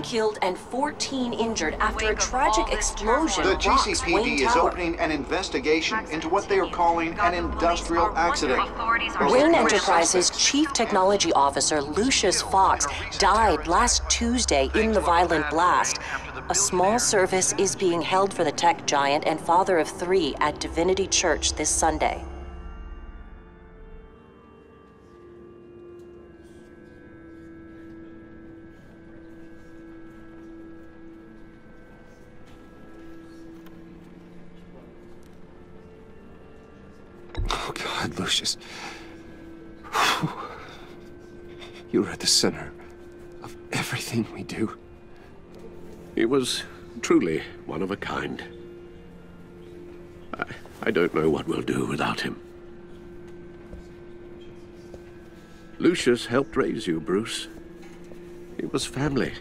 killed and 14 injured after a tragic explosion The rocks Wayne GCPD is Tower. opening an investigation into what they are calling an industrial accident. Wayne Enterprises' Chief Technology Officer Lucius Fox died last Tuesday in the violent blast. A small service is being held for the tech giant and father of 3 at Divinity Church this Sunday. Oh, God, Lucius. You're at the center of everything we do. He was truly one of a kind. I don't know what we'll do without him. Lucius helped raise you, Bruce. It was family.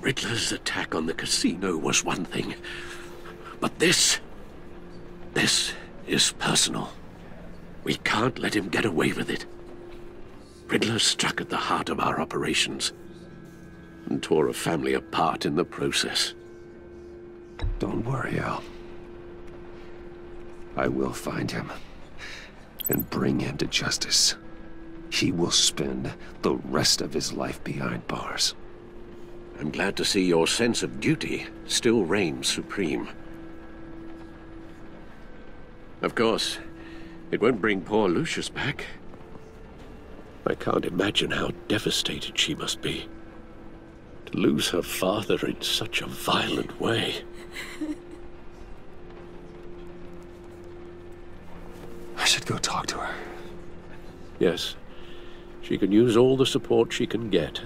Riddler's attack on the casino was one thing, but this is personal. We can't let him get away with it. Riddler struck at the heart of our operations and tore a family apart in the process. Don't worry, Al. I will find him and bring him to justice. He will spend the rest of his life behind bars. I'm glad to see your sense of duty still reigns supreme. Of course, it won't bring poor Lucius back. I can't imagine how devastated she must be to lose her father in such a violent way. I should go talk to her. Yes, she can use all the support she can get.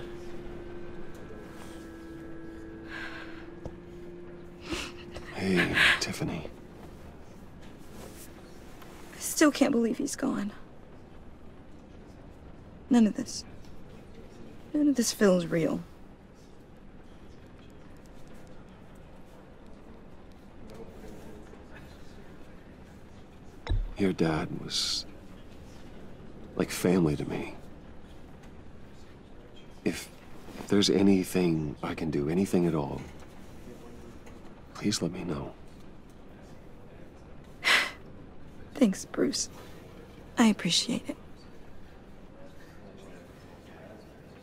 Hey, Tiffany. I still can't believe he's gone. None of this feels real. Your dad was like family to me. If there's anything I can do, anything at all, please let me know. Thanks, Bruce. I appreciate it.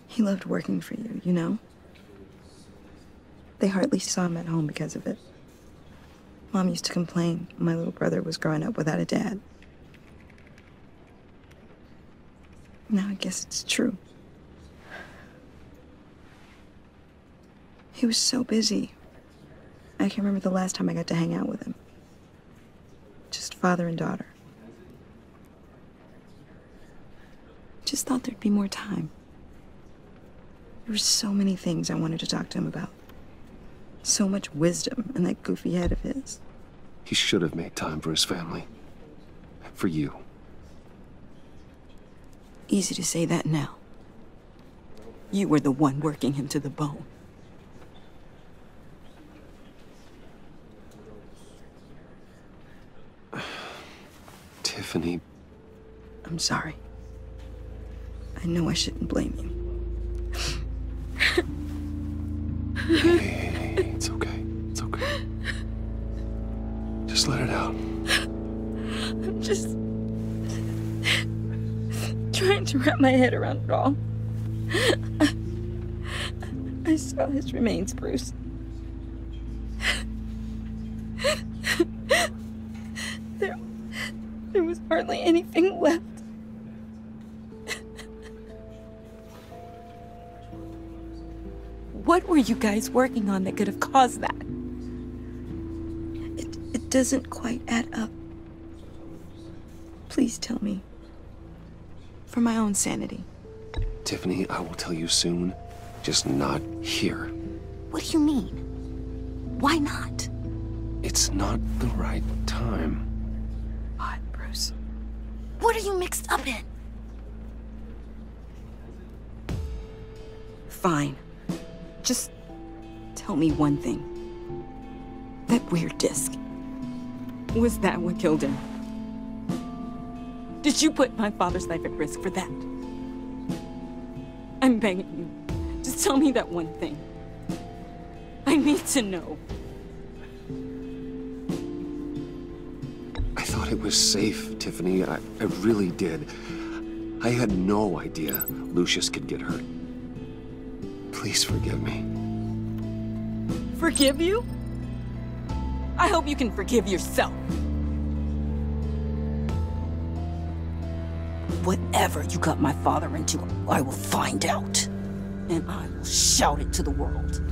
He loved working for you, you know? They hardly saw him at home because of it. Mom used to complain when my little brother was growing up without a dad. Now I guess it's true. He was so busy. I can't remember the last time I got to hang out with him. Just father and daughter. Just thought there'd be more time. There were so many things I wanted to talk to him about. So much wisdom in that goofy head of his. He should have made time for his family. For you. Easy to say that now. You were the one working him to the bone. Tiffany. I'm sorry. I know I shouldn't blame you. Hey, it's okay. It's okay. Just let it out. I'm just trying to wrap my head around it all. I saw his remains, Bruce. There was hardly anything left. What were you guys working on that could have caused that? It doesn't quite add up. Please tell me. For my own sanity. Tiffany, I will tell you soon. Just not here. What do you mean? Why not? It's not the right time. What, Bruce? What are you mixed up in? Fine. Just tell me one thing. That weird disc. Was that what killed him? Did you put my father's life at risk for that? I'm begging you. Just tell me that one thing. I need to know. I thought it was safe, Tiffany. I really did. I had no idea Lucius could get hurt. Please forgive me. Forgive you? I hope you can forgive yourself. Whatever you got my father into, I will find out. And I will shout it to the world.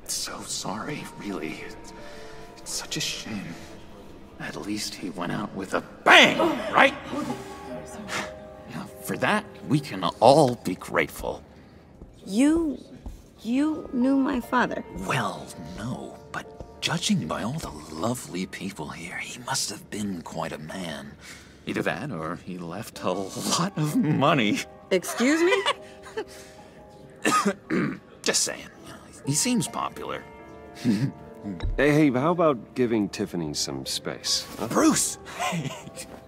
So sorry, really. It's such a shame. At least he went out with a bang, right? Now, for that, we can all be grateful. You knew my father. Well, no, but judging by all the lovely people here, he must have been quite a man. Either that, or he left a lot of money. Excuse me? Just saying. He seems popular. Hey, how about giving Tiffany some space? Huh? Bruce!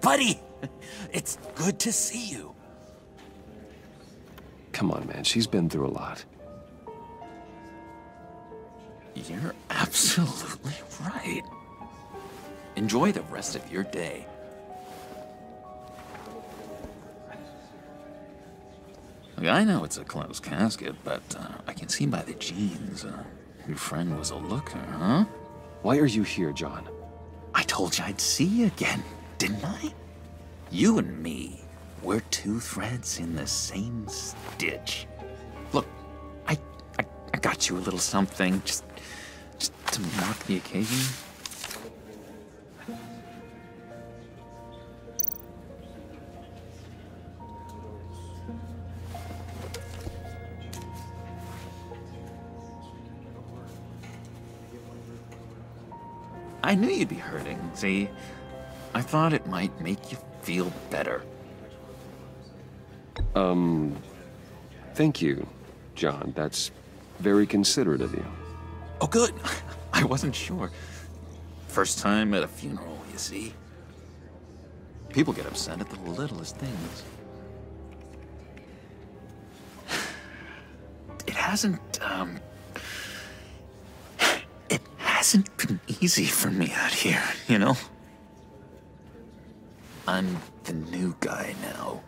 Buddy! It's good to see you. Come on, man. She's been through a lot. You're absolutely right. Enjoy the rest of your day. Look, I know it's a closed casket, but I can see by the jeans, your friend was a looker, huh? Why are you here, John? I told you I'd see you again, didn't I? You and me, we're two threads in the same stitch. Look, I got you a little something, just to mark the occasion. I knew you'd be hurting, see? I thought it might make you feel better. Thank you, John. That's very considerate of you. Oh, good. I wasn't sure. First time at a funeral, you see? People get upset at the littlest things. It hasn't been easy for me out here, you know? I'm the new guy now.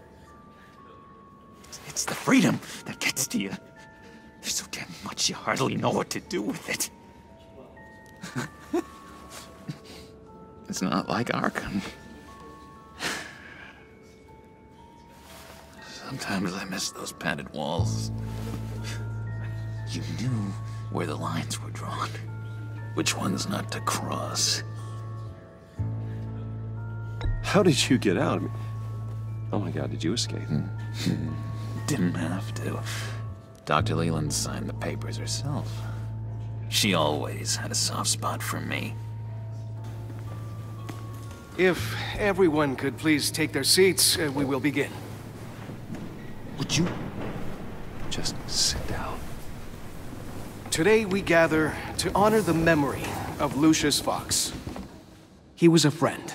It's the freedom that gets to you. There's so damn much you hardly know what to do with it. It's not like Arkham. Sometimes I miss those padded walls. You knew where the lines were drawn. Which ones not to cross. How did you get out? I mean, oh my God, did you escape? Didn't have to. Dr. Leland signed the papers herself. She always had a soft spot for me. If everyone could please take their seats, we will begin. Would you just sit down? Today we gather to honor the memory of Lucius Fox. He was a friend,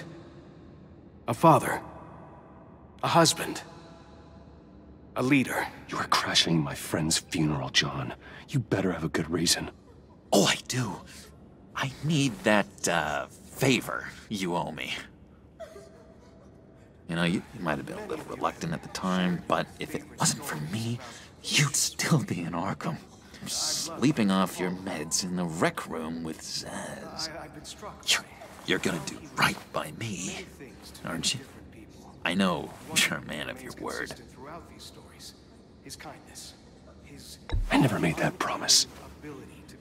a father, a husband, a leader. You are crashing my friend's funeral, John. You better have a good reason. Oh, I do. I need that, favor you owe me. You know, you might have been a little reluctant at the time, but if it wasn't for me, you'd still be in Arkham. Sleeping off your meds in the rec room with Zaz. You're gonna do right by me, aren't you? I know you're a man of your word. I never made that promise.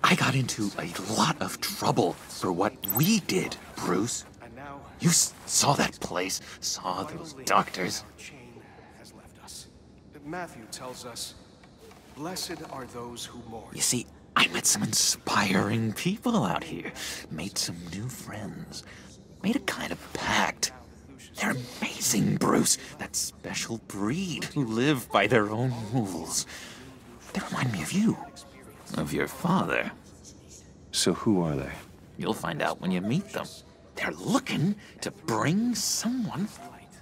I got into a lot of trouble for what we did, Bruce. You saw that place, saw those doctors. Matthew tells us, blessed are those who mourn. You see, I met some inspiring people out here, made some new friends, made a kind of pact. They're amazing, Bruce, that special breed who live by their own rules. They remind me of you, of your father. So who are they? You'll find out when you meet them. They're looking to bring someone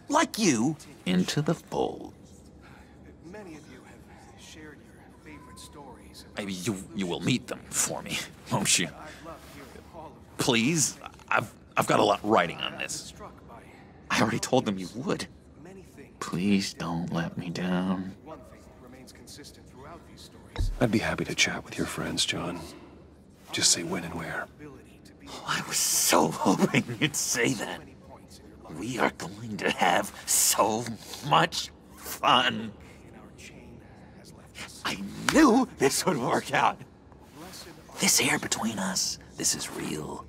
like you into the fold. Many of you have shared your favorite stories. Maybe you will meet them for me, won't you? I'd love hearing all of them. Please? I've got a lot writing on this. Struck by I already told them you would. many things. Please don't let me down. One thing remains consistent throughout these stories. I'd be happy to chat with your friends, John. Just say when and where. Ability to be I was so hoping you'd say that. many points in your life. We are going to have so much fun. In our chain has left us. I knew this would work out. Blessed are This air between us, this is real.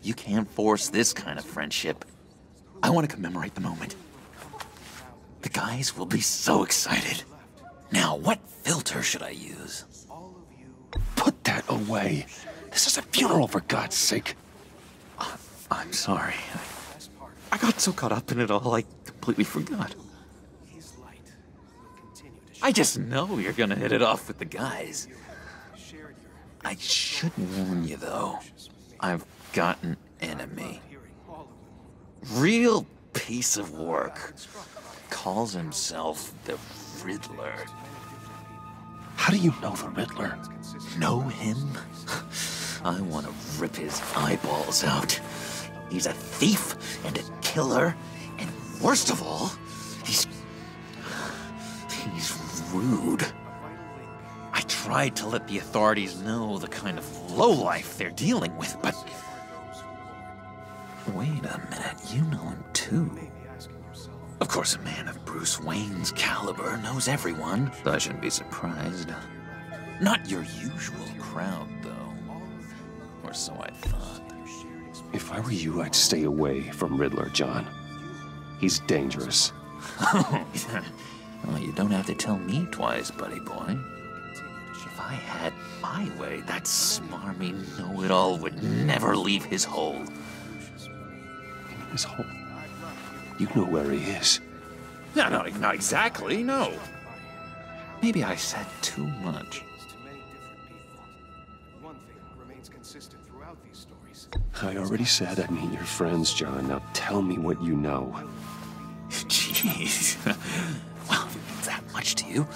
You can't force this kind of friendship. I want to commemorate the moment. The guys will be so excited. Now, what filter should I use? all of you. Put that away. This is a funeral, for God's sake. I'm sorry. I got so caught up in it all, I completely forgot. His light will continue to I just know you're gonna hit it off with the guys. share your I should warn you, though. I've got an enemy. hearing all of them. Real piece of work. Calls himself the Riddler. How do you know the Riddler? Know him? I want to rip his eyeballs out. He's a thief and a killer, and worst of all, he's rude. I tried to let the authorities know the kind of lowlife they're dealing with, but... Wait a minute, you know him too. Of course, a man of Bruce Wayne's caliber knows everyone, so I shouldn't be surprised. Not your usual crowd, though. Or so I thought. If I were you, I'd stay away from Riddler, John. He's dangerous. Well, you don't have to tell me twice, buddy boy. If I had my way, that smarmy know-it-all would never leave his hole. His whole... You know where he is. No, not exactly, no. Maybe I said too much. To many different people. One thing remains consistent throughout these stories. I already said I'd meet your friends, John. Now tell me what you know. Jeez. Well, that much to you?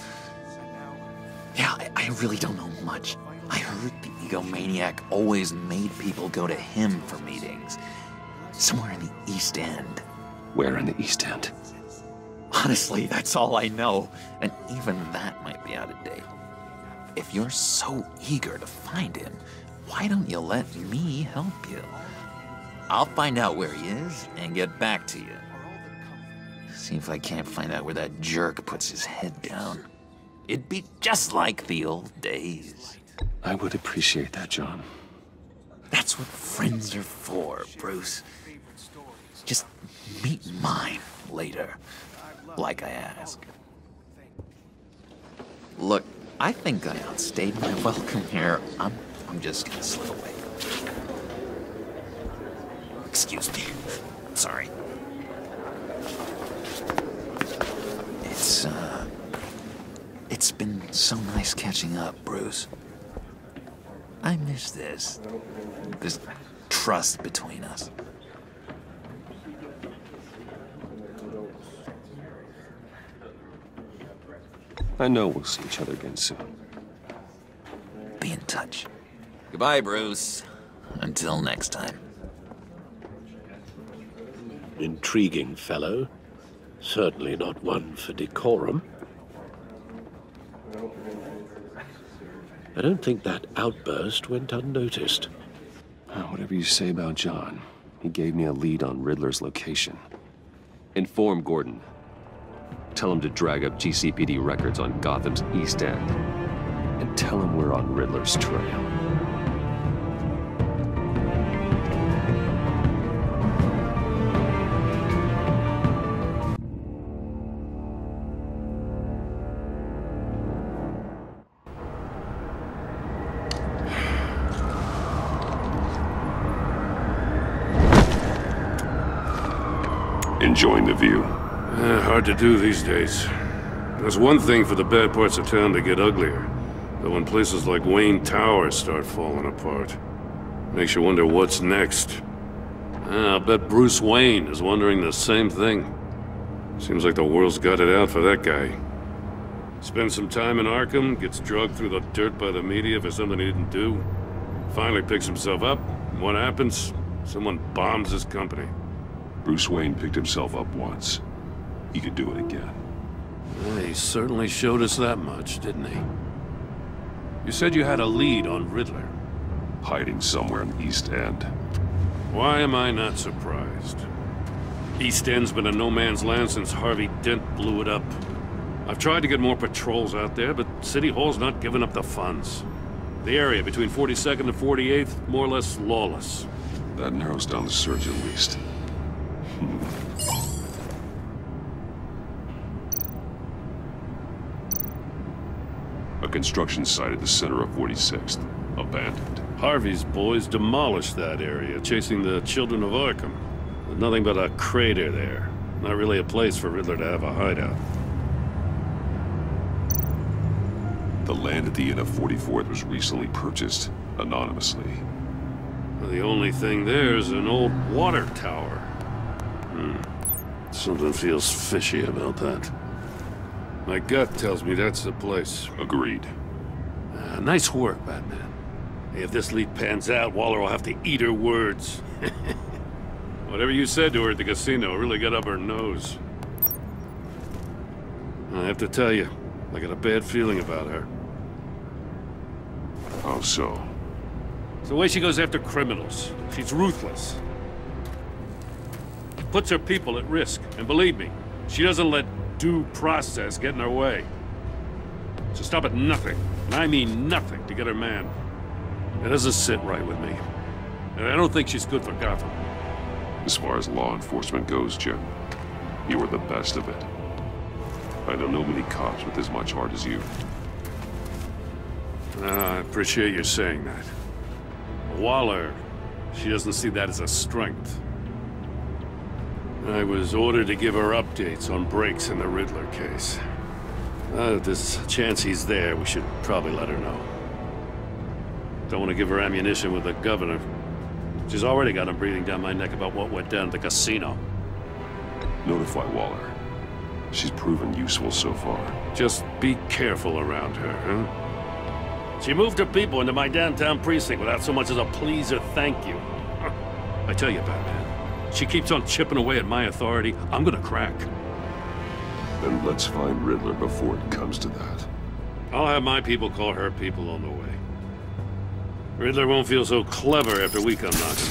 Yeah, I really don't know much. I heard the egomaniac always made people go to him for meetings. Somewhere in the East End. Where in the East End? Honestly, that's all I know, and even that might be out of date. If you're so eager to find him, why don't you let me help you? I'll find out where he is and get back to you. See if I can't find out where that jerk puts his head down. It'd be just like the old days. I would appreciate that, John. That's what friends are for, Bruce. Just meet mine later, like I asked. Look, I think I outstayed my welcome here. I'm just gonna slip away. Excuse me. Sorry. It's been so nice catching up, Bruce. I miss this trust between us. I know we'll see each other again soon. Be in touch. Goodbye, Bruce. Until next time. Intriguing fellow. Certainly not one for decorum. I don't think that outburst went unnoticed. Whatever you say about John, he gave me a lead on Riddler's location. Inform Gordon. Tell him to drag up GCPD records on Gotham's East End. And tell him we're on Riddler's trail. Enjoying the view? Hard to do these days. There's one thing for the bad parts of town to get uglier, but when places like Wayne Tower start falling apart. Makes you wonder what's next. I'll bet Bruce Wayne is wondering the same thing. Seems like the world's got it out for that guy. Spends some time in Arkham, gets drugged through the dirt by the media for something he didn't do. Finally picks himself up, and what happens? Someone bombs his company. Bruce Wayne picked himself up once. He could do it again. Well, he certainly showed us that much, didn't he? You said you had a lead on Riddler. Hiding somewhere in East End. Why am I not surprised? East End's been a no-man's land since Harvey Dent blew it up. I've tried to get more patrols out there, but City Hall's not giving up the funds. The area between 42nd and 48th, more or less lawless. That narrows down the search at least. A construction site at the center of 46th. Abandoned. Harvey's boys demolished that area, chasing the children of Arkham. There's nothing but a crater there. Not really a place for Riddler to have a hideout. The land at the end of 44th was recently purchased, anonymously. Well, the only thing there is an old water tower. Something feels fishy about that. My gut tells me that's the place. Agreed. Nice work, Batman. If this lead pans out, Waller will have to eat her words. Whatever you said to her at the casino really got up her nose. I have to tell you, I got a bad feeling about her. How so? It's the way she goes after criminals. She's ruthless. Puts her people at risk. And believe me, she doesn't let due process get in her way. She'll stop at nothing, and I mean nothing, to get her man. It doesn't sit right with me. And I don't think she's good for Gotham. As far as law enforcement goes, Jim, you are the best of it. I don't know many cops with as much heart as you. I appreciate you saying that. Waller, she doesn't see that as a strength. I was ordered to give her updates on breaks in the Riddler case. If there's a chance he's there, we should probably let her know. Don't want to give her ammunition with the governor. She's already got him breathing down my neck about what went down at the casino. Notify Waller. She's proven useful so far. Just be careful around her, huh? She moved her people into my downtown precinct without so much as a please or thank you. I tell you, Batman, she keeps on chipping away at my authority, I'm gonna crack. Then let's find Riddler before it comes to that. I'll have my people call her people on the way. Riddler won't feel so clever after we come knocking.